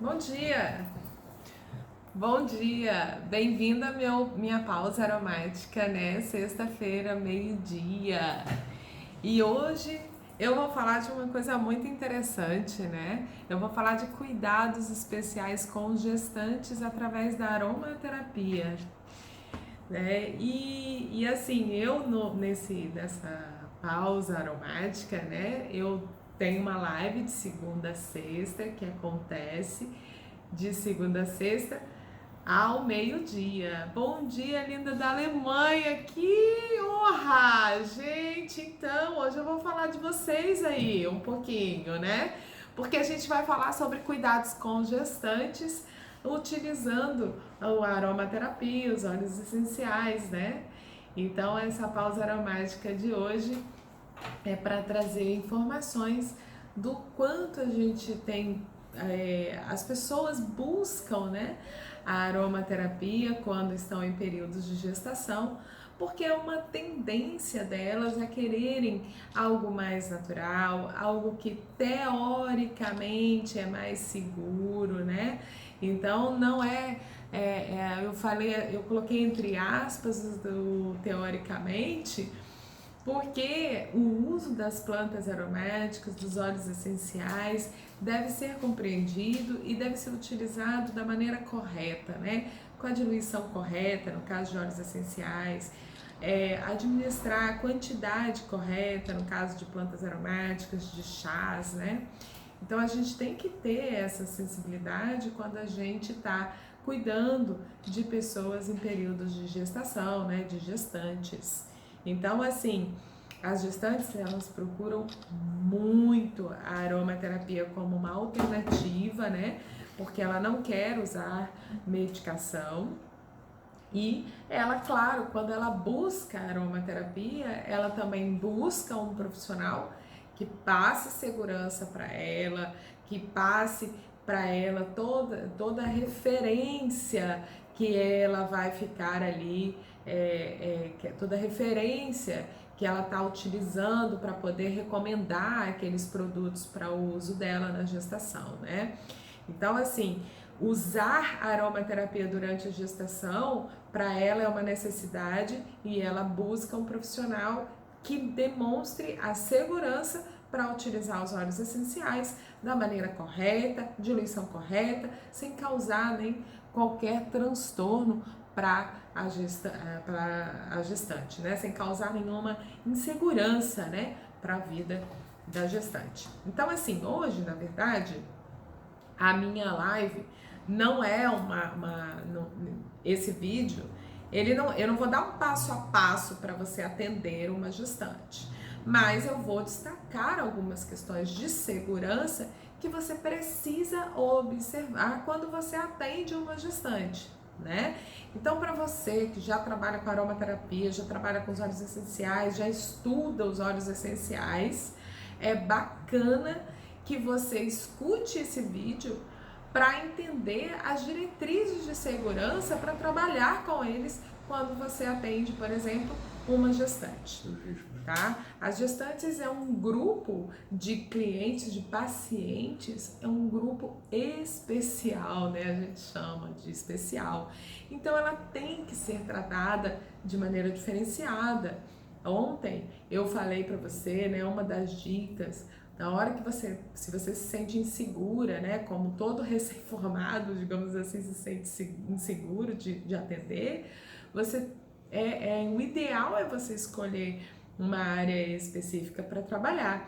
Bom dia! Bom dia! Bem-vindo à minha pausa aromática, né? Sexta-feira, meio-dia. E hoje eu vou falar de uma coisa muito interessante, né? Eu vou falar de cuidados especiais com gestantes através da aromaterapia, né? E assim, nessa pausa aromática, né? Eu tenho uma live de segunda a sexta que acontece de segunda a sexta ao meio-dia. Bom dia, linda da Alemanha, que honra! Gente, então hoje eu vou falar de vocês aí um pouquinho, né? Porque a gente vai falar sobre cuidados com gestantes utilizando a aromaterapia, os óleos essenciais, né? Então, essa pausa aromática de hoje é para trazer informações do quanto a gente tem, as pessoas buscam, né, a aromaterapia quando estão em períodos de gestação, porque é uma tendência delas a quererem algo mais natural, algo que teoricamente é mais seguro, né? Então não eu coloquei entre aspas do teoricamente, porque o uso das plantas aromáticas, dos óleos essenciais, deve ser compreendido e deve ser utilizado da maneira correta, né? Com a diluição correta, no caso de óleos essenciais, administrar a quantidade correta, no caso de plantas aromáticas, de chás, né? Então a gente tem que ter essa sensibilidade quando a gente está cuidando de pessoas em períodos de gestação, né? De gestantes. Então, assim, as gestantes elas procuram muito a aromaterapia como uma alternativa, né? Porque ela não quer usar medicação. E ela, claro, quando ela busca a aromaterapia, ela também busca um profissional que passe segurança para ela, que passe para ela toda a referência que ela vai ficar ali, toda a referência que ela está utilizando para poder recomendar aqueles produtos para o uso dela na gestação, né? Então, assim, usar a aromaterapia durante a gestação, para ela é uma necessidade e ela busca um profissional que demonstre a segurança para utilizar os óleos essenciais da maneira correta, diluição correta, sem causar nem qualquer transtorno para a gestante, né? Sem causar nenhuma insegurança, né, para a vida da gestante. Então, assim, hoje, na verdade, a minha live não é esse vídeo, eu não vou dar um passo a passo para você atender uma gestante, mas eu vou destacar algumas questões de segurança que você precisa observar quando você atende uma gestante, né? Então, para você que já trabalha com aromaterapia, já trabalha com os óleos essenciais, já estuda os óleos essenciais, é bacana que você escute esse vídeo para entender as diretrizes de segurança para trabalhar com eles quando você atende, por exemplo, uma gestante, tá? As gestantes é um grupo de clientes, de pacientes, é um grupo especial, né? A gente chama de especial. Então ela tem que ser tratada de maneira diferenciada. Ontem eu falei para você, né, uma das dicas, na hora que se você se sente insegura, né, como todo recém-formado, digamos assim, se sente inseguro de atender, o ideal é você escolher uma área específica para trabalhar.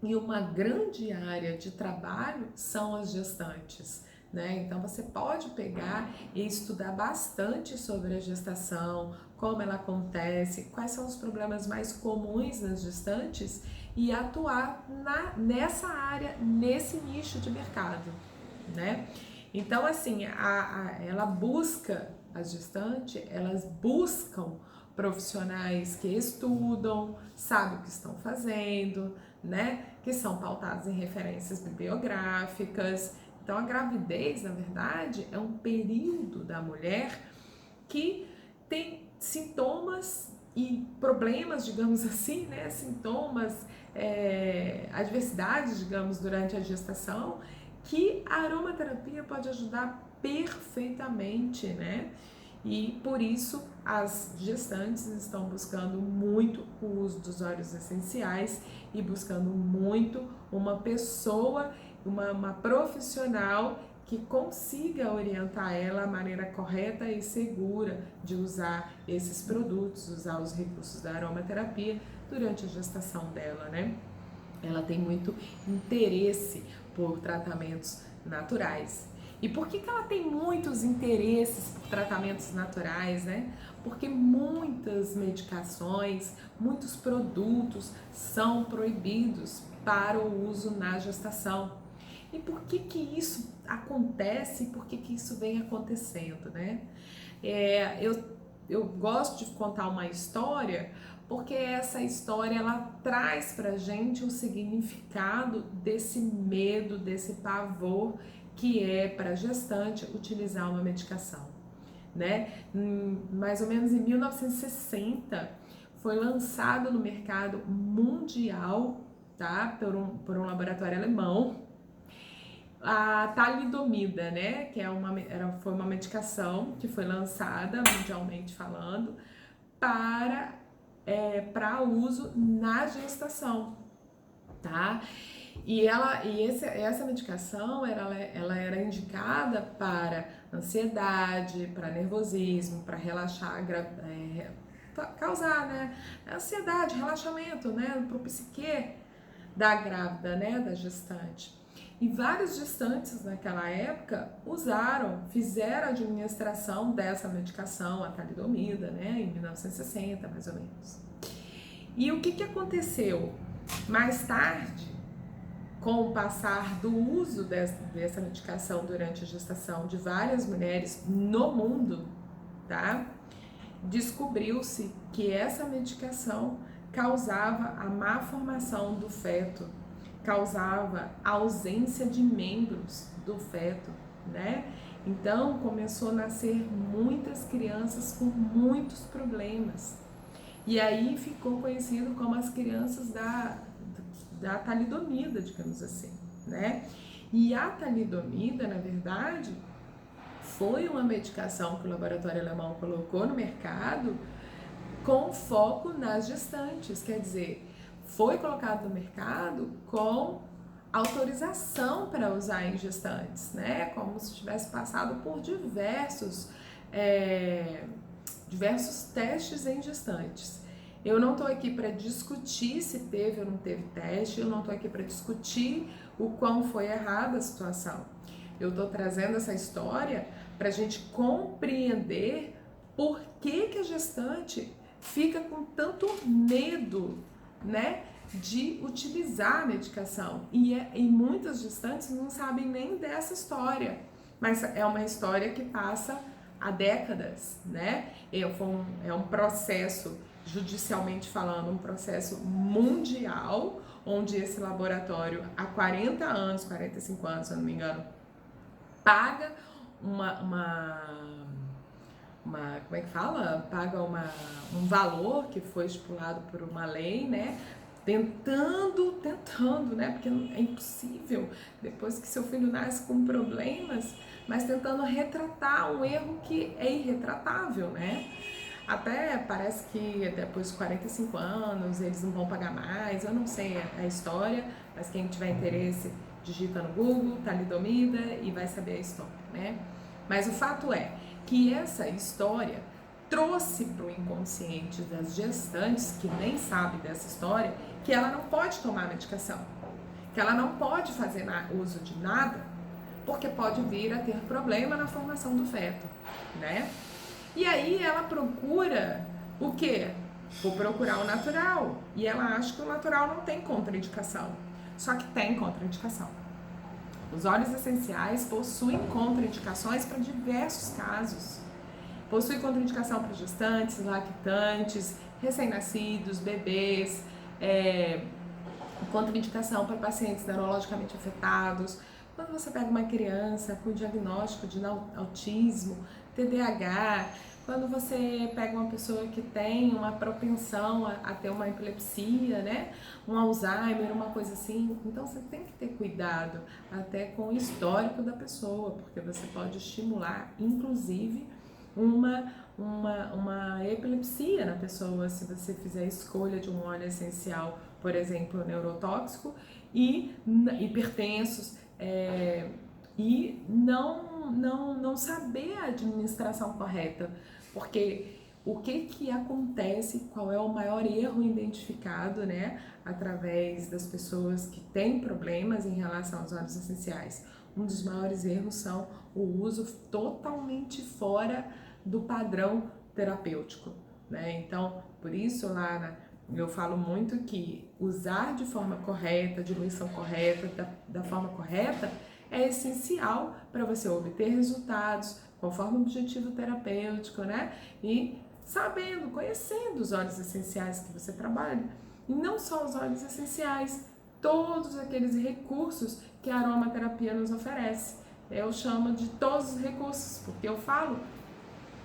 E uma grande área de trabalho são as gestantes, né? Então você pode pegar e estudar bastante sobre a gestação, como ela acontece, quais são os problemas mais comuns nas gestantes e atuar nessa área, nesse nicho de mercado, né? Então, assim, ela busca, as gestantes, elas buscam profissionais que estudam, sabem o que estão fazendo, né? Que são pautados em referências bibliográficas. Então, a gravidez, na verdade, é um período da mulher que tem sintomas e problemas, digamos assim, né? Sintomas, adversidades, digamos, durante a gestação, que a aromaterapia pode ajudar perfeitamente, né? E por isso as gestantes estão buscando muito o uso dos óleos essenciais e buscando muito uma pessoa, uma profissional que consiga orientar ela a maneira correta e segura de usar esses produtos, usar os recursos da aromaterapia durante a gestação dela, né? Ela tem muito interesse por tratamentos naturais. E por que ela tem muitos interesses por tratamentos naturais, né? Porque muitas medicações, muitos produtos são proibidos para o uso na gestação. E por que isso acontece e por que isso vem acontecendo, né? Eu gosto de contar uma história porque essa história ela traz pra gente o significado desse medo, desse pavor que é para gestante utilizar uma medicação, né? Mais ou menos em 1960 foi lançado no mercado mundial, tá? Por um laboratório alemão, a talidomida, né? Que foi uma medicação que foi lançada mundialmente falando para uso na gestação, tá? Essa medicação ela era indicada para ansiedade, para nervosismo, para relaxar, causar, né, ansiedade, relaxamento, né, para o psique da grávida, né, da gestante. E vários gestantes naquela época fizeram a administração dessa medicação, a talidomida, né, em 1960, mais ou menos. E o que aconteceu? Mais tarde, com o passar do uso dessa medicação durante a gestação de várias mulheres no mundo, tá? Descobriu-se que essa medicação causava a má formação do feto, causava ausência de membros do feto, né? Então começou a nascer muitas crianças com muitos problemas. E aí ficou conhecido como as crianças da talidomida, digamos assim, né? E a talidomida, na verdade, foi uma medicação que o laboratório alemão colocou no mercado com foco nas gestantes, quer dizer, foi colocado no mercado com autorização para usar em gestantes, né? Como se tivesse passado por diversos testes em gestantes. Eu não estou aqui para discutir se teve ou não teve teste, eu não estou aqui para discutir o quão foi errada a situação. Eu estou trazendo essa história para a gente compreender por que a gestante fica com tanto medo, né, de utilizar a medicação. E muitas gestantes não sabem nem dessa história, mas é uma história que passa há décadas, né? É um processo, judicialmente falando, um processo mundial, onde esse laboratório há 40 anos, 45 anos, se eu não me engano, paga como é que fala? Paga um valor que foi estipulado por uma lei, né? Tentando, né? Porque é impossível, depois que seu filho nasce com problemas, mas tentando retratar um erro que é irretratável, né? Até parece que depois de 45 anos eles não vão pagar mais, eu não sei a história, mas quem tiver interesse digita no Google, talidomida e vai saber a história, né? Mas o fato é que essa história trouxe para o inconsciente das gestantes, que nem sabe dessa história, que ela não pode tomar medicação, que ela não pode fazer uso de nada, porque pode vir a ter problema na formação do feto, né? E aí ela procura o quê? Vou procurar o natural. E ela acha que o natural não tem contraindicação. Só que tem contraindicação. Os óleos essenciais possuem contraindicações para diversos casos. Possui contraindicação para gestantes, lactantes, recém-nascidos, bebês, contraindicação para pacientes neurologicamente afetados. Quando você pega uma criança com diagnóstico de autismo, TDAH, quando você pega uma pessoa que tem uma propensão a ter uma epilepsia, né? Um Alzheimer, uma coisa assim. Então você tem que ter cuidado até com o histórico da pessoa, porque você pode estimular, inclusive, uma epilepsia na pessoa se você fizer a escolha de um óleo essencial, por exemplo, neurotóxico e hipertensos, e não saber a administração correta, porque o que acontece, qual é o maior erro identificado, né, através das pessoas que têm problemas em relação aos óleos essenciais? Um dos maiores erros são o uso totalmente fora do padrão terapêutico, né? Então, por isso, Lara, eu falo muito que usar de forma correta, diluição correta, da forma correta, é essencial para você obter resultados conforme o objetivo terapêutico, né? E sabendo, conhecendo os óleos essenciais que você trabalha. E não só os óleos essenciais, todos aqueles recursos que a aromaterapia nos oferece. Eu chamo de todos os recursos, porque eu falo,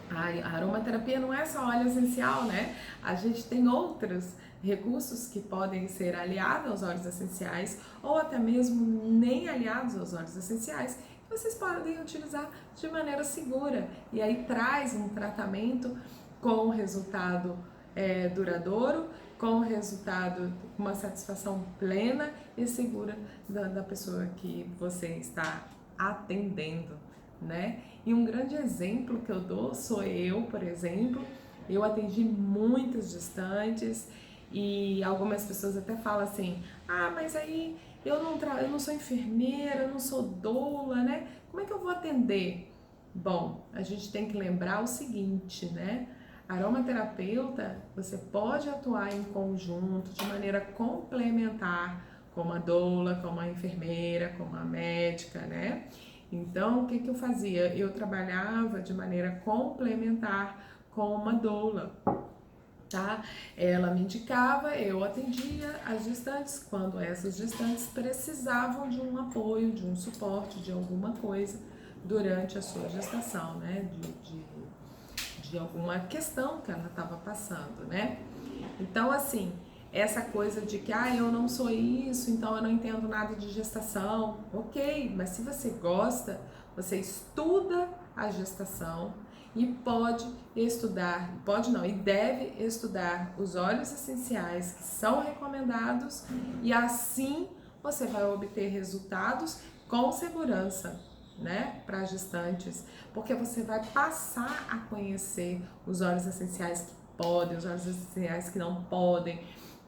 a aromaterapia não é só óleo essencial, né? A gente tem outros recursos que podem ser aliados aos óleos essenciais ou até mesmo nem aliados aos óleos essenciais, que vocês podem utilizar de maneira segura. E aí traz um tratamento com resultado duradouro, com resultado, uma satisfação plena e segura da pessoa que você está atendendo, né? E um grande exemplo que eu dou sou eu, por exemplo. Eu atendi muitas gestantes e algumas pessoas até falam assim: ah, mas aí eu não sou enfermeira, eu não sou doula, né? Como é que eu vou atender? Bom, a gente tem que lembrar o seguinte, né? Aromaterapeuta, você pode atuar em conjunto, de maneira complementar, como a doula, como a enfermeira, como a médica, né? Então, o que eu fazia? Eu trabalhava de maneira complementar com uma doula, tá? Ela me indicava, eu atendia as gestantes quando essas gestantes precisavam de um apoio, de um suporte, de alguma coisa durante a sua gestação, né? De alguma questão que ela estava passando, né? Então, assim, essa coisa de que eu não sou isso, então eu não entendo nada de gestação, ok, mas se você gosta, você estuda a gestação e pode estudar, pode não, e deve estudar os óleos essenciais que são recomendados e assim você vai obter resultados com segurança, né, para gestantes, porque você vai passar a conhecer os óleos essenciais que podem, os óleos essenciais que não podem,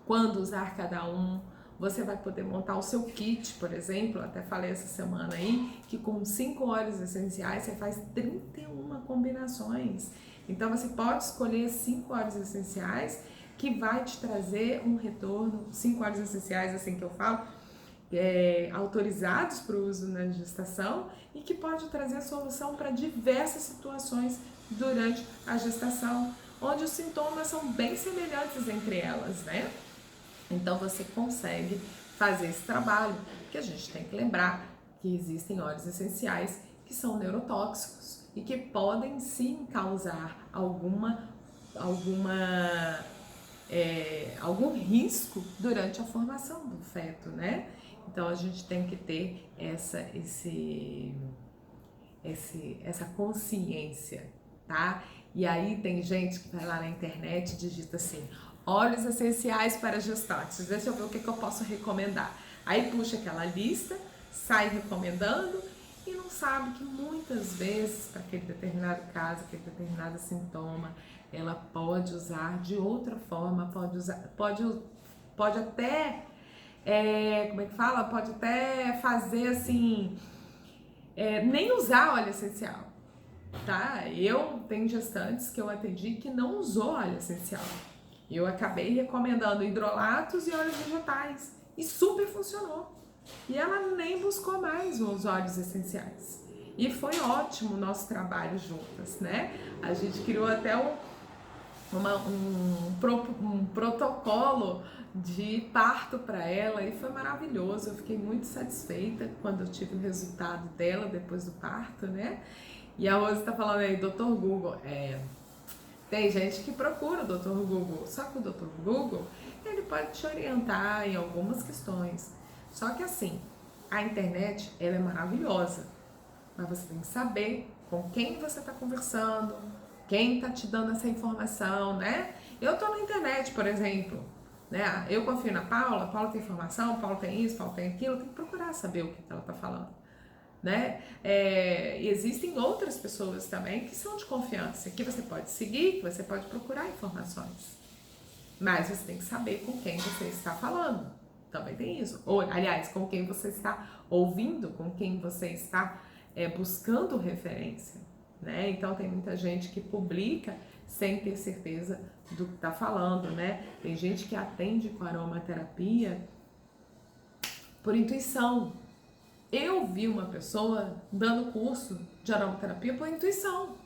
quando usar cada um. Você vai poder montar o seu kit, por exemplo, até falei essa semana aí, que com 5 óleos essenciais você faz 31 combinações. Então você pode escolher 5 óleos essenciais que vai te trazer um retorno, 5 óleos essenciais, assim que eu falo, autorizados para o uso na gestação e que pode trazer solução para diversas situações durante a gestação, onde os sintomas são bem semelhantes entre elas, né? Então você consegue fazer esse trabalho, porque a gente tem que lembrar que existem óleos essenciais que são neurotóxicos e que podem sim causar algum risco durante a formação do feto, né? Então a gente tem que ter essa consciência, tá? E aí tem gente que vai lá na internet e digita assim: óleos essenciais para gestantes, deixa eu ver o que eu posso recomendar. Aí puxa aquela lista, sai recomendando e não sabe que muitas vezes, para aquele determinado caso, aquele determinado sintoma, ela pode usar de outra forma, pode até, como é que fala? Pode até fazer assim, nem usar óleo essencial, tá? Eu tenho gestantes que eu atendi que não usou óleo essencial. Eu acabei recomendando hidrolatos e óleos vegetais e super funcionou. E ela nem buscou mais os óleos essenciais. E foi ótimo o nosso trabalho juntas, né? A gente criou até um protocolo de parto para ela e foi maravilhoso. Eu fiquei muito satisfeita quando eu tive o resultado dela depois do parto, né? E a Rose tá falando aí, Dr. Google, Tem gente que procura o Dr. Google, só que o Dr. Google, ele pode te orientar em algumas questões. Só que assim, a internet, ela é maravilhosa, mas você tem que saber com quem você está conversando, quem está te dando essa informação, né? Eu tô na internet, por exemplo, né? Eu confio na Paula, a Paula tem informação, a Paula tem isso, a Paula tem aquilo, tem que procurar saber o que ela está falando, né? Existem outras pessoas também que são de confiança, que você pode seguir, que você pode procurar informações, mas você tem que saber com quem você está falando, também tem isso. Ou, aliás, com quem você está ouvindo, com quem você está buscando referência, né? Então tem muita gente que publica sem ter certeza do que está falando, né? Tem gente que atende com aromaterapia por intuição. Eu vi uma pessoa dando curso de aromaterapia por intuição.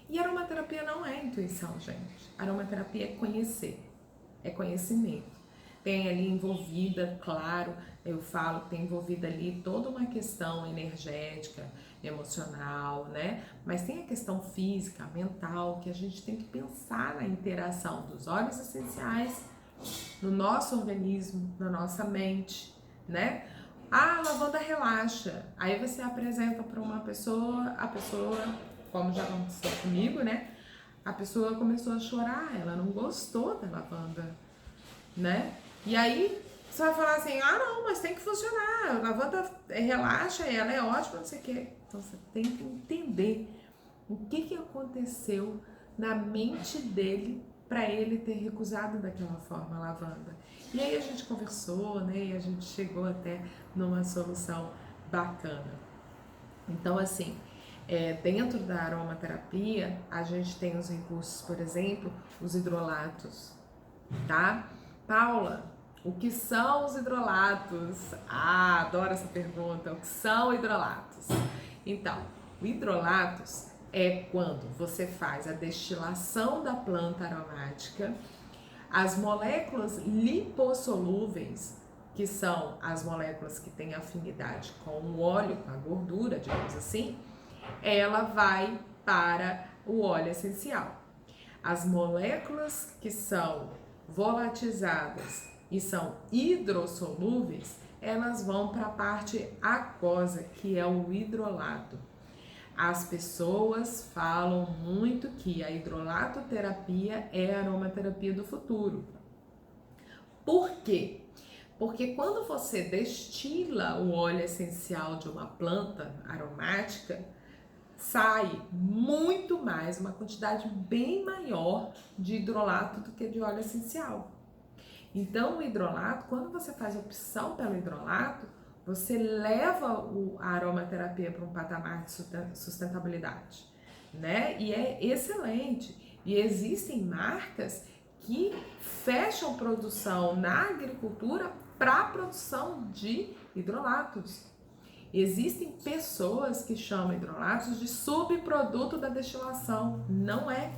E aromaterapia não é intuição, gente. Aromaterapia é conhecer, é conhecimento. Tem ali envolvida, claro, eu falo que tem envolvida ali toda uma questão energética, emocional, né? Mas tem a questão física, mental, que a gente tem que pensar na interação dos óleos essenciais no nosso organismo, na nossa mente, né? A lavanda relaxa. Aí você apresenta para uma pessoa, a pessoa, como já aconteceu comigo, né? A pessoa começou a chorar, ela não gostou da lavanda, né? E aí você vai falar assim, ah não, mas tem que funcionar, a lavanda relaxa, ela é ótima, não sei o quê. Então você tem que entender o que aconteceu na mente dele para ele ter recusado daquela forma a lavanda. E aí a gente conversou, né, e a gente chegou até numa solução bacana. Então assim, dentro da aromaterapia, a gente tem os recursos, por exemplo, os hidrolatos, tá? Paula, o que são os hidrolatos? Ah, adoro essa pergunta. O que são hidrolatos? Então, o hidrolatos é quando você faz a destilação da planta aromática, as moléculas lipossolúveis, que são as moléculas que têm afinidade com o óleo, com a gordura, digamos assim, ela vai para o óleo essencial. As moléculas que são volatizadas e são hidrossolúveis, elas vão para a parte aquosa, que é o hidrolato. As pessoas falam muito que a hidrolatoterapia é a aromaterapia do futuro. Por quê? Porque quando você destila o óleo essencial de uma planta aromática, sai muito mais, uma quantidade bem maior de hidrolato do que de óleo essencial. Então, o hidrolato, quando você faz a opção pelo hidrolato, você leva a aromaterapia para um patamar de sustentabilidade, né? E é excelente. E existem marcas que fecham produção na agricultura para a produção de hidrolatos. Existem pessoas que chamam hidrolatos de subproduto da destilação. Não é.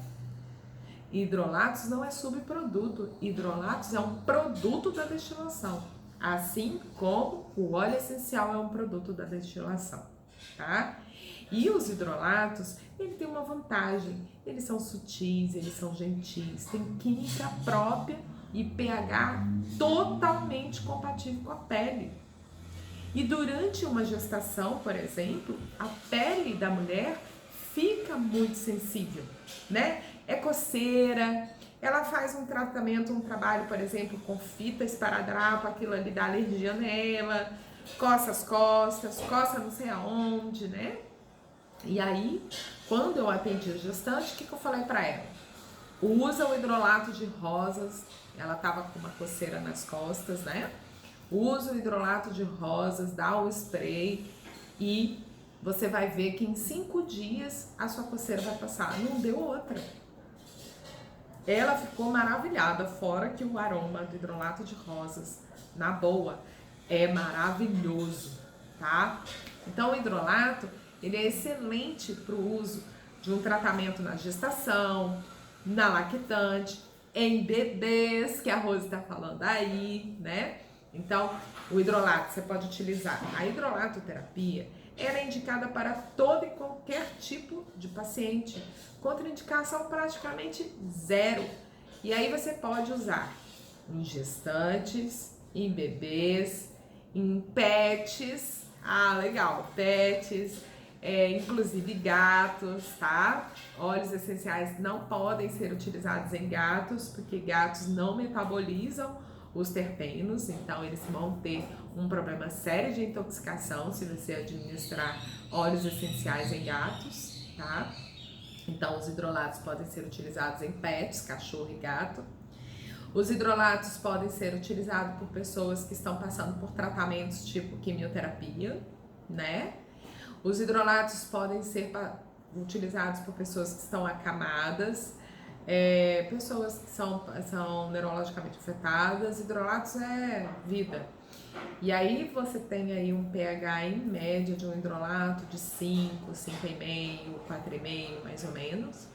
Hidrolatos não é subproduto. Hidrolatos é um produto da destilação. Assim como o óleo essencial é um produto da destilação, tá? E os hidrolatos, ele tem uma vantagem. Eles são sutis, eles são gentis, tem química própria e pH totalmente compatível com a pele. E durante uma gestação, por exemplo, a pele da mulher fica muito sensível, né? É coceira, ela faz um tratamento, um trabalho, por exemplo, com fita esparadrapo, aquilo ali dá alergia nela, coça as costas, coça não sei aonde, né? E aí, quando eu atendi a gestante, o que eu falei pra ela? Usa o hidrolato de rosas, ela tava com uma coceira nas costas, né? Usa o hidrolato de rosas, dá o spray e você vai ver que em 5 dias a sua coceira vai passar. Não deu outra. Ela ficou maravilhada, fora que o aroma do hidrolato de rosas, na boa, é maravilhoso, tá? Então o hidrolato, ele é excelente para o uso de um tratamento na gestação, na lactante, em bebês, que a Rose está falando aí, né? Então, o hidrolato, você pode utilizar. A hidrolatoterapia, ela é indicada para todo e qualquer tipo de paciente. Contraindicação praticamente zero. E aí você pode usar em gestantes, em bebês, em pets. Ah, legal, pets, inclusive gatos, tá? Óleos essenciais não podem ser utilizados em gatos, porque gatos não metabolizam os terpenos, então eles vão ter um problema sério de intoxicação se você administrar óleos essenciais em gatos, tá? Então os hidrolatos podem ser utilizados em pets, cachorro e gato. Os hidrolatos podem ser utilizados por pessoas que estão passando por tratamentos tipo quimioterapia, né? Os hidrolatos podem ser utilizados por pessoas que estão acamadas, pessoas que são neurologicamente afetadas. Hidrolatos é vida. E aí você tem aí um pH em média de um hidrolato de 5, 5,5, 4,5 mais ou menos.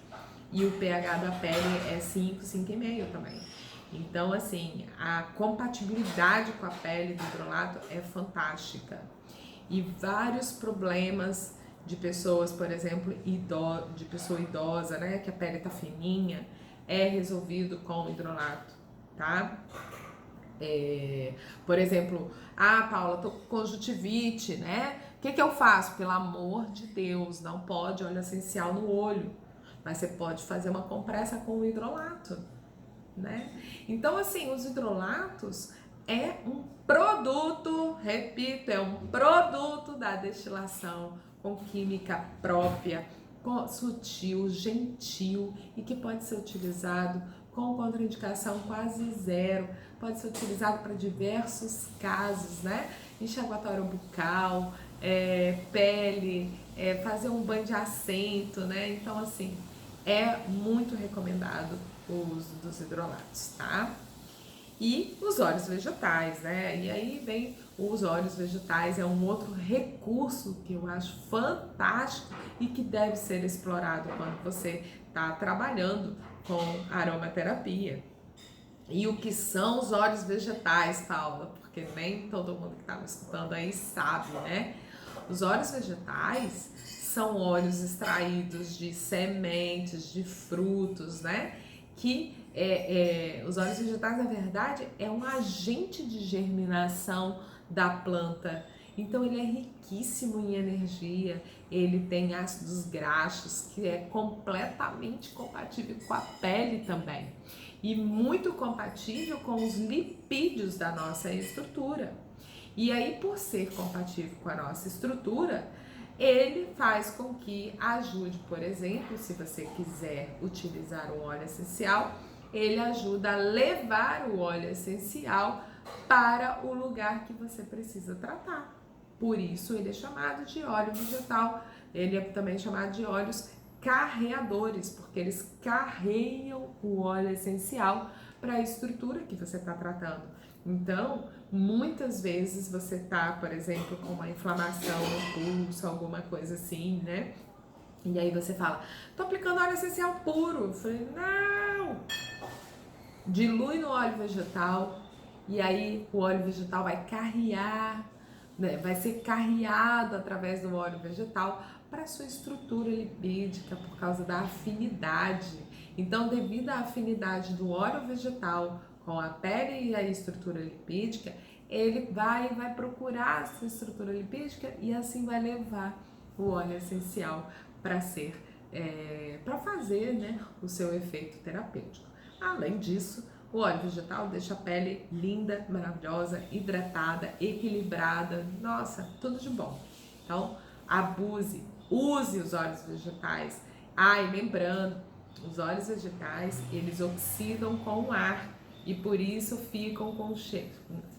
E o pH da pele é 5, 5,5 também. Então, assim, a compatibilidade com a pele do hidrolato é fantástica. E vários problemas de pessoas, por exemplo, de pessoa idosa, né, que a pele tá fininha, é resolvido com o hidrolato, tá? Por exemplo, Paula, tô com conjuntivite, né? O que eu faço? Pelo amor de Deus, não pode óleo essencial no olho, mas você pode fazer uma compressa com o hidrolato, né? Então, assim, os hidrolatos é um produto, repito, é um produto da destilação com química própria, sutil, gentil e que pode ser utilizado com contraindicação quase zero, pode ser utilizado para diversos casos, né? Enxaguatório bucal, pele, fazer um banho de assento, né? Então, assim, é muito recomendado o uso dos hidrolatos, tá? E os óleos vegetais, né? E aí vem os óleos vegetais, é um outro recurso que eu acho fantástico e que deve ser explorado quando você está trabalhando com aromaterapia. E o que são os óleos vegetais, Paula? Porque nem todo mundo que está me escutando aí sabe, né? Os óleos vegetais são óleos extraídos de sementes, de frutos, né? Que os óleos vegetais, na verdade, é um agente de germinação da planta. Então ele é riquíssimo em energia, ele tem ácidos graxos, que é completamente compatível com a pele também. E muito compatível com os lipídios da nossa estrutura. E aí, por ser compatível com a nossa estrutura, ele faz com que ajude, por exemplo, se você quiser utilizar um óleo essencial, ele ajuda a levar o óleo essencial para o lugar que você precisa tratar. Por isso ele é chamado de óleo vegetal, ele é também chamado de óleos carreadores, porque eles carregam o óleo essencial para a estrutura que você está tratando. Então, muitas vezes você tá, por exemplo, com uma inflamação no pulso, alguma coisa assim, né? E aí você fala, tô aplicando óleo essencial puro. Eu falei, não! Dilui no óleo vegetal e aí o óleo vegetal vai carrear, né? Vai ser carreado através do óleo vegetal para sua estrutura lipídica por causa da afinidade. Então, devido à afinidade do óleo vegetal com a pele e a estrutura lipídica, ele vai procurar essa estrutura lipídica e assim vai levar o óleo essencial para para fazer, né, o seu efeito terapêutico. Além disso, o óleo vegetal deixa a pele linda, maravilhosa, hidratada, equilibrada, nossa, tudo de bom. Então, use os óleos vegetais. E lembrando, os óleos vegetais, eles oxidam com o ar e por isso ficam com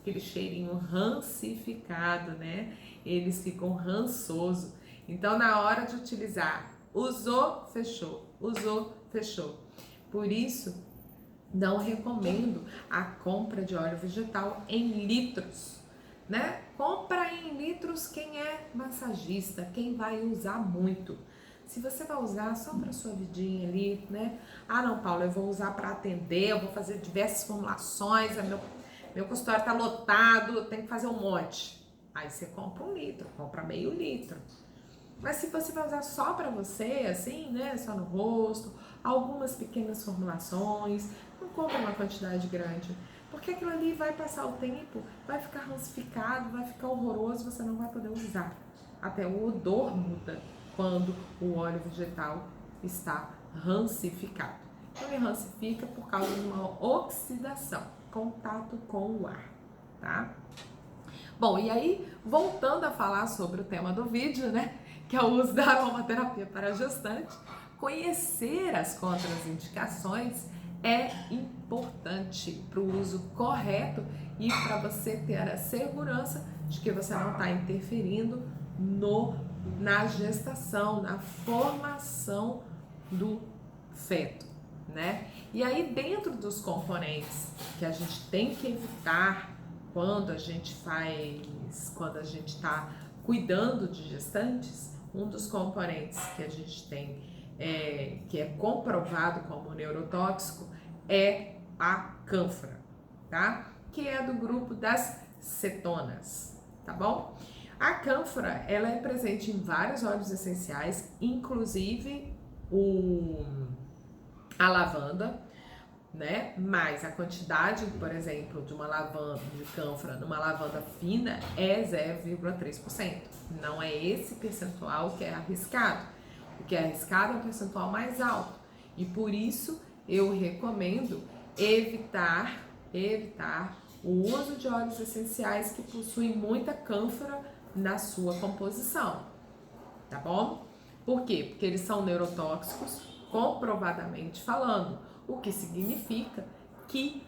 aquele cheirinho rancificado, né? Eles ficam rançoso. Então, na hora de utilizar, usou, fechou, usou, fechou. Por isso, não recomendo a compra de óleo vegetal em litros, né? Compra em litros quem é massagista, quem vai usar muito. Se você vai usar só para sua vidinha ali, né? Não, Paula, eu vou usar para atender, eu vou fazer diversas formulações, meu consultório tá lotado, eu tenho que fazer um monte. Aí você compra 1 litro, compra meio litro. Mas se você vai usar só para você, assim, né, só no rosto, algumas pequenas formulações, não compra uma quantidade grande, porque aquilo ali vai passar o tempo, vai ficar rancificado, vai ficar horroroso, você não vai poder usar. Até o odor muda quando o óleo vegetal está rancificado. Então ele rancifica por causa de uma oxidação, contato com o ar, tá? Bom, e aí, voltando a falar sobre o tema do vídeo, né, que é o uso da aromaterapia para gestante, conhecer as contraindicações é importante para o uso correto e para você ter a segurança de que você não está interferindo na gestação, na formação do feto, né? E aí, dentro dos componentes que a gente tem que evitar quando a gente está cuidando de gestantes, um dos componentes que a gente tem, que é comprovado como neurotóxico, é a cânfora, tá? Que é do grupo das cetonas, tá bom? A cânfora, ela é presente em vários óleos essenciais, inclusive a lavanda, né? Mas a quantidade, por exemplo, de uma lavanda de cânfora numa lavanda fina é 0,3%. Não é esse percentual que é arriscado. O que é arriscado é um percentual mais alto. E por isso eu recomendo evitar o uso de óleos essenciais que possuem muita cânfora na sua composição, tá bom? Por quê? Porque eles são neurotóxicos, comprovadamente falando, o que significa que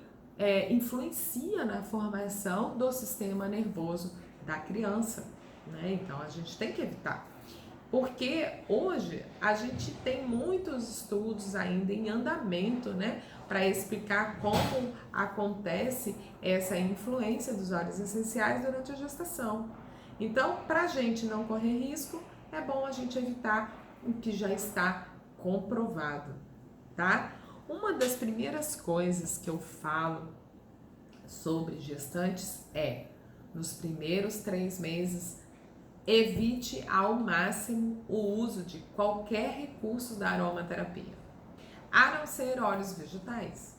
influencia na formação do sistema nervoso da criança, né? Então a gente tem que evitar. Porque hoje a gente tem muitos estudos ainda em andamento, né, para explicar como acontece essa influência dos óleos essenciais durante a gestação. Então, para a gente não correr risco, é bom a gente evitar o que já está comprovado, tá? Uma das primeiras coisas que eu falo sobre gestantes é, nos primeiros 3 meses, evite ao máximo o uso de qualquer recurso da aromaterapia, a não ser óleos vegetais.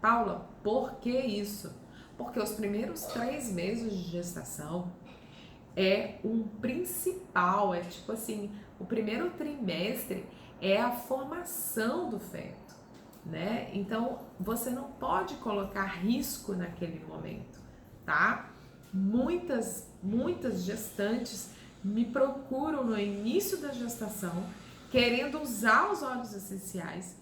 Paula, por que isso? Porque os primeiros 3 meses de gestação é um principal, é tipo assim, o primeiro trimestre é a formação do feto, né? Então, você não pode colocar risco naquele momento, tá? Muitas gestantes me procuram no início da gestação, querendo usar os óleos essenciais.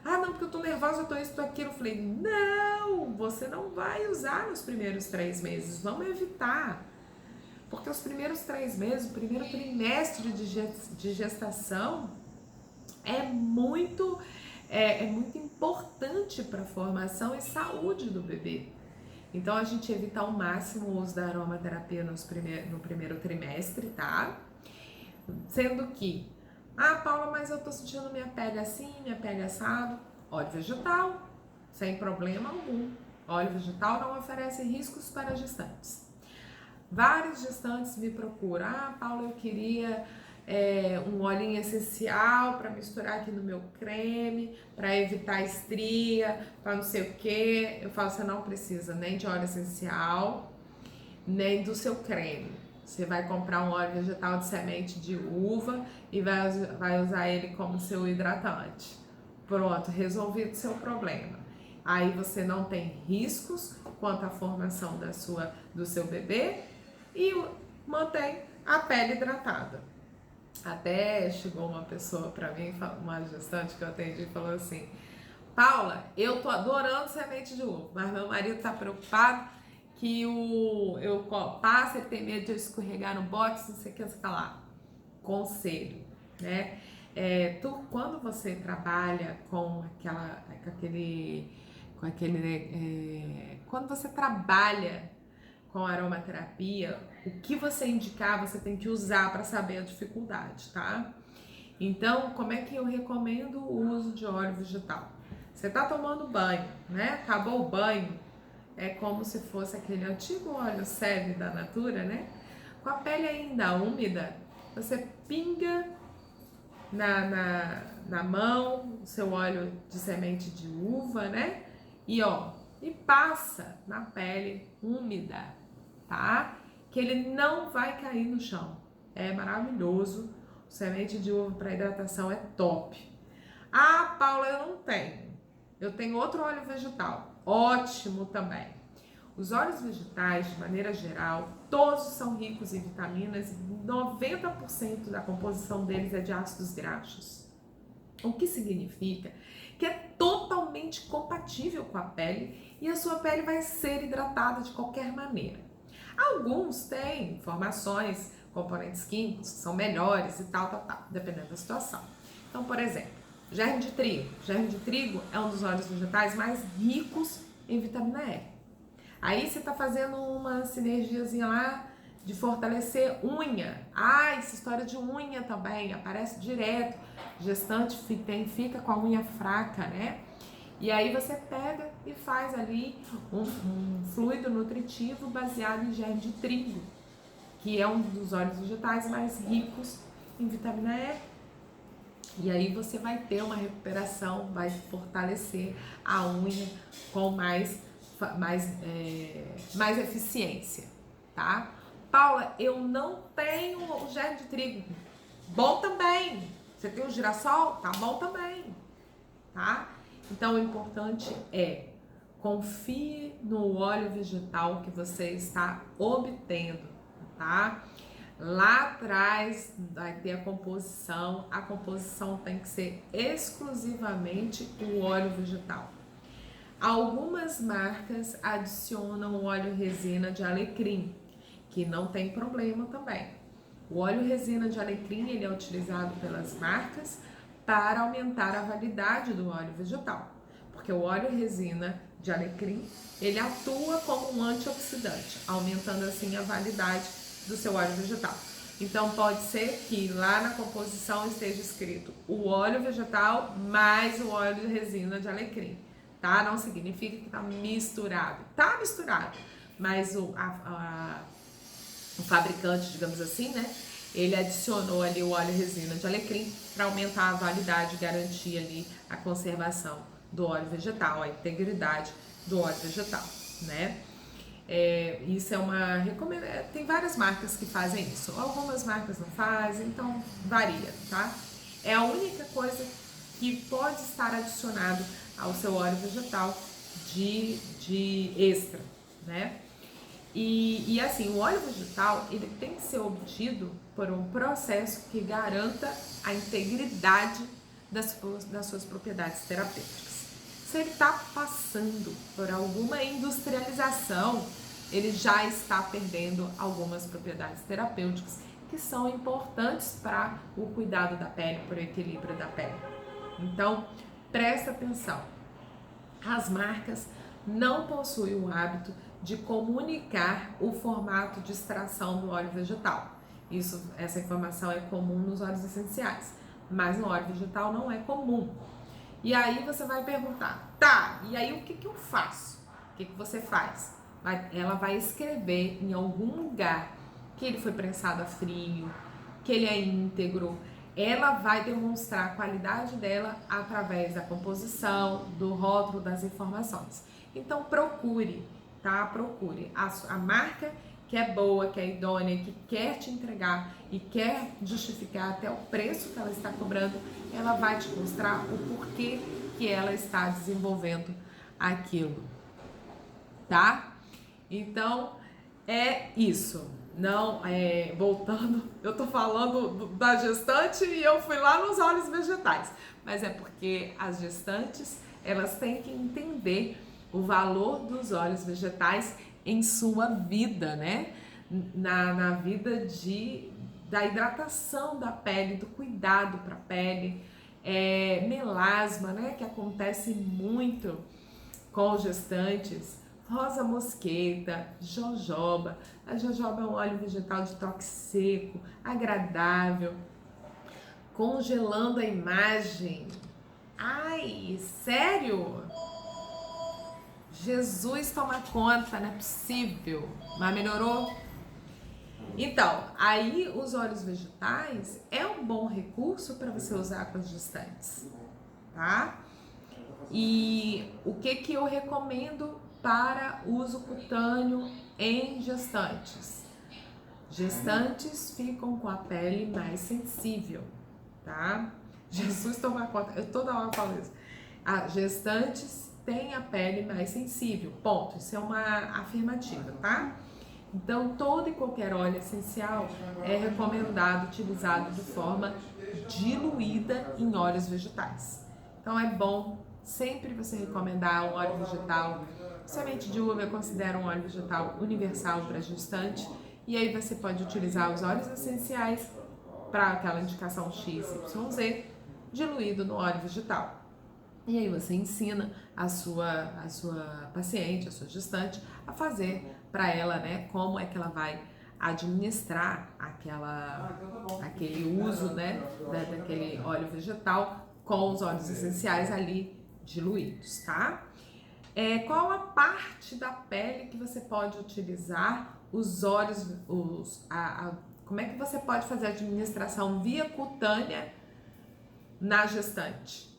Ah, não, porque eu tô nervosa, eu tô isso, tô aquilo. Eu falei, não, você não vai usar nos primeiros 3 meses, vamos evitar. Porque os primeiros 3 meses, o primeiro trimestre de gestação é muito importante para a formação e saúde do bebê. Então a gente evita ao máximo o uso da aromaterapia no primeiro trimestre, tá? Sendo que, Paula, mas eu tô sentindo minha pele assim, minha pele assado. Óleo vegetal, sem problema algum. Óleo vegetal não oferece riscos para gestantes. Vários gestantes me procuram, Paula, eu queria um olhinho essencial para misturar aqui no meu creme, para evitar estria, para não sei o que. Eu falo, você não precisa nem de óleo essencial, nem do seu creme. Você vai comprar um óleo vegetal de semente de uva e vai usar ele como seu hidratante. Pronto, resolvido o seu problema. Aí você não tem riscos quanto à formação do seu bebê e mantém a pele hidratada. Até chegou uma pessoa para mim, uma gestante que eu atendi, e falou assim, Paula, eu tô adorando semente de uva, mas meu marido tá preocupado que eu passo, ele tem medo de eu escorregar no box, não sei o que, sei lá. Conselho, né? Quando você trabalha quando você trabalha com aromaterapia, o que você indicar, você tem que usar para saber a dificuldade, tá? Então, como é que eu recomendo o uso de óleo vegetal? Você tá tomando banho, né? Acabou o banho, é como se fosse aquele antigo óleo Seve da Natura, né? com a pele ainda úmida, você pinga na mão o seu óleo de semente de uva, né? E passa na pele úmida, tá? Que ele não vai cair no chão. É maravilhoso. O semente de uva para hidratação é top. Ah, Paula, eu não tenho. Eu tenho outro óleo vegetal. Ótimo também. Os óleos vegetais, de maneira geral, todos são ricos em vitaminas. 90% da composição deles é de ácidos graxos. O que significa que é totalmente compatível com a pele e a sua pele vai ser hidratada de qualquer maneira. Alguns têm informações, componentes químicos que são melhores e tal, dependendo da situação. Então, por exemplo, germe de trigo. Germe de trigo é um dos óleos vegetais mais ricos em vitamina E. Aí você tá fazendo uma sinergiazinha lá de fortalecer unha. Ah, essa história de unha também aparece direto. Gestante fica com a unha fraca, né? E aí você pega e faz ali um fluido nutritivo baseado em germe de trigo, que é um dos óleos vegetais mais ricos em vitamina E. E aí você vai ter uma recuperação, vai fortalecer a unha com mais eficiência, tá? Paula, eu não tenho o germe de trigo. Bom também. Você tem o girassol? Tá bom também, tá? Então o importante é confie no óleo vegetal que você está obtendo, tá? Lá atrás vai ter a composição tem que ser exclusivamente o óleo vegetal. Algumas marcas adicionam o óleo resina de alecrim, que não tem problema também. O óleo resina de alecrim ele é utilizado pelas marcas para aumentar a validade do óleo vegetal, porque o óleo resina de alecrim ele atua como um antioxidante, aumentando assim a validade do seu óleo vegetal. Então pode ser que lá na composição esteja escrito o óleo vegetal mais o óleo de resina de alecrim, tá? Não significa que tá misturado. Tá misturado, mas o fabricante, digamos assim, né? Ele adicionou ali o óleo resina de alecrim para aumentar a validade e garantir ali a conservação do óleo vegetal, a integridade do óleo vegetal, né? Isso é uma recomendação. Tem várias marcas que fazem isso, algumas marcas não fazem, então varia, tá? É a única coisa que pode estar adicionado ao seu óleo vegetal de extra, né? E assim, o óleo vegetal ele tem que ser obtido por um processo que garanta a integridade das suas propriedades terapêuticas. Se ele está passando por alguma industrialização, ele já está perdendo algumas propriedades terapêuticas que são importantes para o cuidado da pele, para o equilíbrio da pele. Então, presta atenção. As marcas não possuem o hábito de comunicar o formato de extração do óleo vegetal. Essa informação é comum nos óleos essenciais, mas no óleo vegetal não é comum. E aí você vai perguntar, tá, e aí o que eu faço? O que você faz? Ela vai escrever em algum lugar que ele foi prensado a frio, que ele é íntegro. Ela vai demonstrar a qualidade dela através da composição, do rótulo, das informações. Então procure, tá? Procure a marca que é boa, que é idônea, que quer te entregar e quer justificar até o preço que ela está cobrando, ela vai te mostrar o porquê que ela está desenvolvendo aquilo, tá? Então, é isso. Não, voltando, eu tô falando da gestante e eu fui lá nos óleos vegetais, mas é porque as gestantes, elas têm que entender o valor dos óleos vegetais em sua vida, né? Na vida da hidratação da pele, do cuidado para a pele, melasma, né? Que acontece muito com gestantes, rosa mosqueta, jojoba. A jojoba é um óleo vegetal de toque seco, agradável, congelando a imagem. Ai, sério? Jesus toma conta, não é possível. Mas melhorou? Então, aí os óleos vegetais é um bom recurso para você usar com as gestantes, tá? E o que eu recomendo para uso cutâneo em gestantes? Gestantes ficam com a pele mais sensível, tá? Jesus toma conta, eu toda hora falo isso. As gestantes têm a pele mais sensível, ponto. Isso é uma afirmativa, tá? Então, todo e qualquer óleo essencial é recomendado utilizado de forma diluída em óleos vegetais. Então, é bom sempre você recomendar um óleo vegetal. Semente de uva eu considero um óleo vegetal universal para gestante. E aí você pode utilizar os óleos essenciais para aquela indicação XYZ diluído no óleo vegetal. E aí você ensina a sua paciente, a sua gestante, a fazer para ela, né, como é que ela vai administrar aquele uso, né, daquele óleo vegetal com os óleos essenciais ali diluídos, tá? Qual a parte da pele que você pode utilizar os óleos, como é que você pode fazer a administração via cutânea na gestante?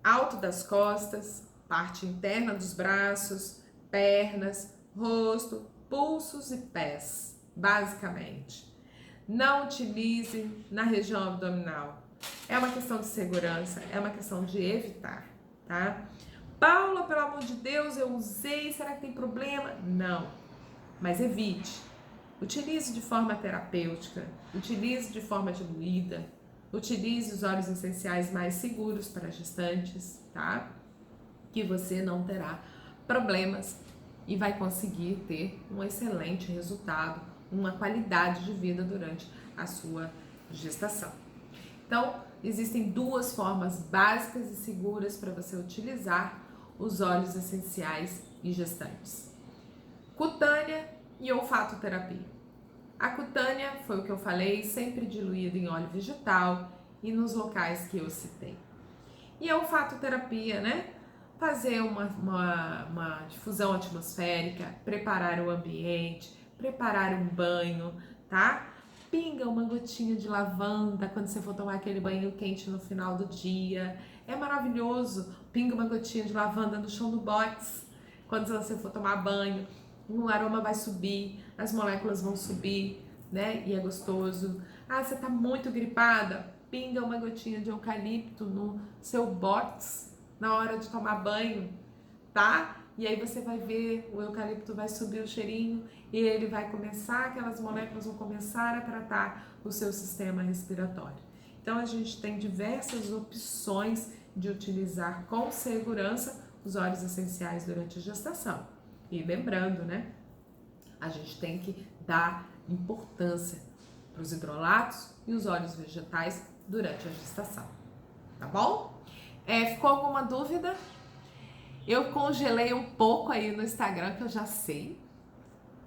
Alto das costas, parte interna dos braços, pernas, rosto, pulsos e pés, basicamente. Não utilize na região abdominal. É uma questão de segurança, é uma questão de evitar, tá? Paula, pelo amor de Deus, eu usei, será que tem problema? Não, mas evite. Utilize de forma terapêutica, utilize de forma diluída, utilize os óleos essenciais mais seguros para gestantes, tá? Que você não terá problemas e vai conseguir ter um excelente resultado, uma qualidade de vida durante a sua gestação. Então, existem duas formas básicas e seguras para você utilizar os óleos essenciais em gestantes: cutânea e olfatoterapia. A cutânea foi o que eu falei, sempre diluído em óleo vegetal e nos locais que eu citei. E a olfatoterapia, né? Fazer uma difusão atmosférica, preparar o ambiente, preparar um banho, tá? Pinga uma gotinha de lavanda quando você for tomar aquele banho quente no final do dia. É maravilhoso. Pinga uma gotinha de lavanda no chão do box quando você for tomar banho. O aroma vai subir, as moléculas vão subir, né? E é gostoso. Ah, você tá muito gripada? Pinga uma gotinha de eucalipto no seu box na hora de tomar banho, tá? E aí você vai ver, o eucalipto vai subir o cheirinho e ele vai começar, aquelas moléculas vão começar a tratar o seu sistema respiratório. Então a gente tem diversas opções de utilizar com segurança os óleos essenciais durante a gestação. E lembrando, né? A gente tem que dar importância para os hidrolatos e os óleos vegetais durante a gestação, tá bom? Ficou alguma dúvida? Eu congelei um pouco aí no Instagram, que eu já sei,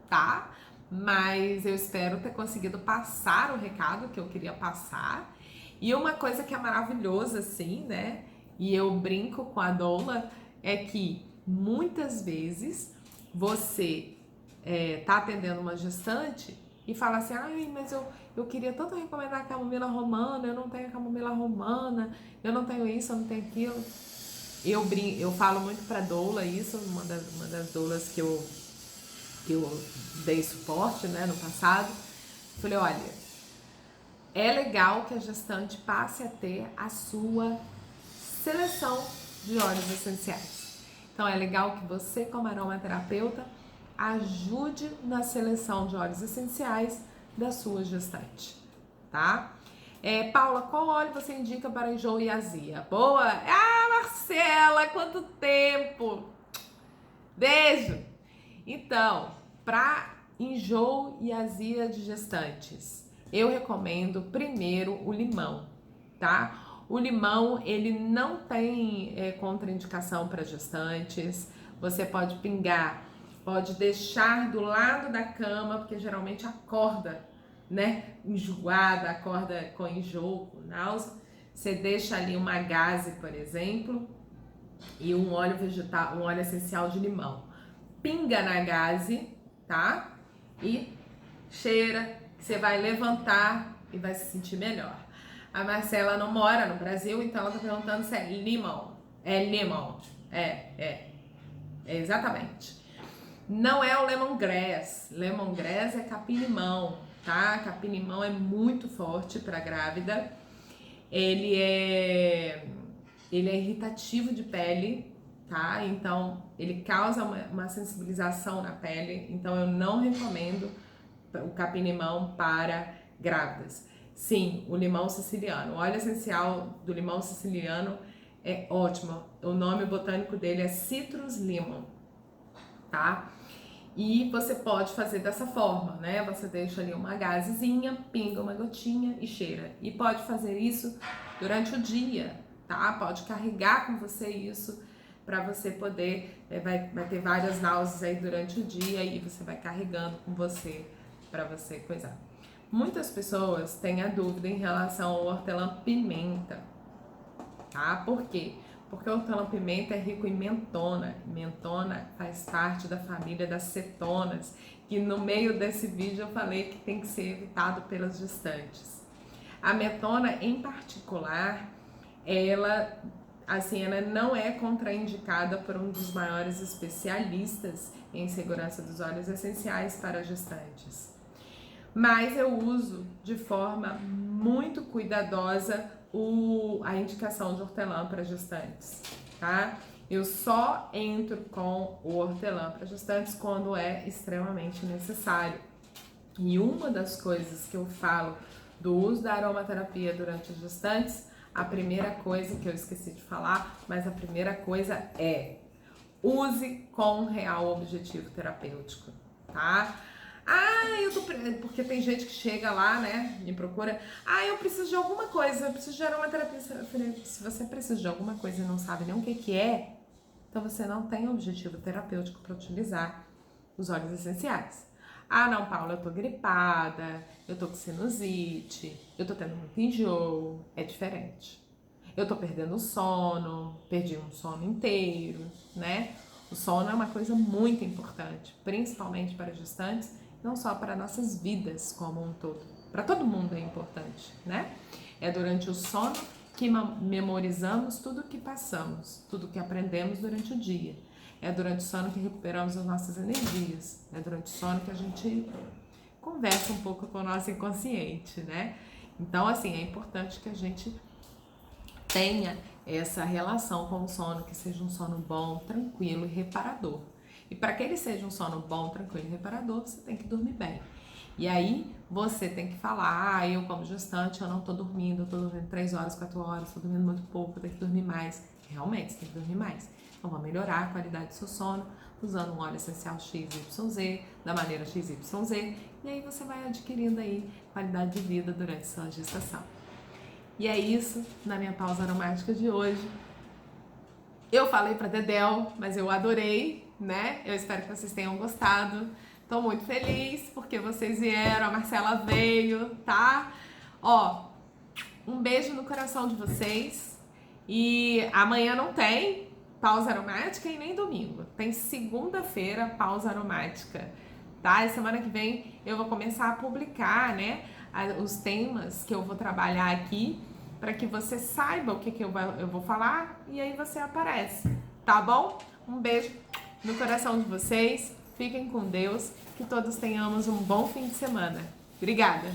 tá? Mas eu espero ter conseguido passar o recado que eu queria passar. E uma coisa que é maravilhosa, assim, né? E eu brinco com a Doula, é que muitas vezes você tá atendendo uma gestante e fala assim, ai, mas eu queria tanto recomendar a camomila romana, eu não tenho a camomila romana, eu não tenho isso, eu não tenho aquilo. Eu falo muito pra doula isso, uma das doulas que eu dei suporte, né, no passado. Falei, olha, é legal que a gestante passe a ter a sua seleção de óleos essenciais. Então é legal que você, como aromaterapeuta, ajude na seleção de óleos essenciais da sua gestante, tá? Paula, qual óleo você indica para enjoo e azia? Boa! Ah, Marcela, quanto tempo! Beijo! Então, para enjoo e azia de gestantes, eu recomendo primeiro o limão, tá? O limão, ele não tem contraindicação para gestantes. Você pode pingar, pode deixar do lado da cama, porque geralmente acorda, né? Enjoada, acorda com enjoo, com náusea. Você deixa ali uma gaze, por exemplo, e um óleo vegetal, um óleo essencial de limão. Pinga na gaze, tá? E cheira, que você vai levantar e vai se sentir melhor. A Marcela não mora no Brasil, então ela tá perguntando se é limão. É limão. É exatamente. Não é o lemongrass. Lemongrass é capim-limão, tá? Capim-limão é muito forte para grávida. Ele é irritativo de pele, tá? Então, ele causa uma sensibilização na pele. Então, eu não recomendo o capim-limão para grávidas. Sim, o limão siciliano. O óleo essencial do limão siciliano é ótimo. O nome botânico dele é Citrus limon, tá? E você pode fazer dessa forma, né? Você deixa ali uma gazezinha, pinga uma gotinha e cheira. E pode fazer isso durante o dia, tá? Pode carregar com você isso para você poder, vai ter várias náuseas aí durante o dia e você vai carregando com você para você coisar. Muitas pessoas têm a dúvida em relação ao hortelã-pimenta, tá? Por quê? Porque o hortelã-pimenta é rico em mentona. Mentona faz parte da família das cetonas, que no meio desse vídeo eu falei que tem que ser evitado pelas gestantes. A mentona, em particular, ela não é contraindicada por um dos maiores especialistas em segurança dos óleos essenciais para gestantes. Mas eu uso de forma muito cuidadosa a indicação de hortelã para gestantes, tá? Eu só entro com o hortelã para gestantes quando é extremamente necessário. E uma das coisas que eu falo do uso da aromaterapia durante as gestantes, a primeira coisa que eu esqueci de falar, mas a primeira coisa é: use com real objetivo terapêutico, tá? Porque tem gente que chega lá, né, me procura, eu preciso de alguma coisa, eu preciso de aromaterapia. Eu falei, se você precisa de alguma coisa e não sabe nem o que é, então você não tem objetivo terapêutico para utilizar os óleos essenciais. Não, Paula, eu tô gripada, eu tô com sinusite, eu tô tendo muito enjoo, é diferente. Eu tô perdendo o sono, perdi um sono inteiro, né? O sono é uma coisa muito importante, principalmente para gestantes, não só para nossas vidas como um todo. Para todo mundo é importante, né? É durante o sono que memorizamos tudo que passamos, tudo que aprendemos durante o dia. É durante o sono que recuperamos as nossas energias. É durante o sono que a gente conversa um pouco com o nosso inconsciente, né? Então, assim, é importante que a gente tenha essa relação com o sono, que seja um sono bom, tranquilo e reparador. E para que ele seja um sono bom, tranquilo e reparador, você tem que dormir bem. E aí você tem que falar, eu como gestante, eu não tô dormindo, eu tô dormindo 3 horas, 4 horas, tô dormindo muito pouco, eu tenho que dormir mais. Realmente, você tem que dormir mais. Então, vamos melhorar a qualidade do seu sono usando um óleo essencial XYZ, da maneira XYZ, e aí você vai adquirindo aí qualidade de vida durante a sua gestação. E é isso na minha pausa aromática de hoje. Eu falei pra Dedéu, mas eu adorei, né? Eu espero que vocês tenham gostado. Tô muito feliz porque vocês vieram, a Marcela veio, tá? Um beijo no coração de vocês. E amanhã não tem pausa aromática e nem domingo. Tem segunda-feira pausa aromática, tá? E semana que vem eu vou começar a publicar, né, os temas que eu vou trabalhar aqui, para que você saiba o que eu vou falar e aí você aparece, tá bom? Um beijo no coração de vocês, fiquem com Deus, que todos tenhamos um bom fim de semana. Obrigada!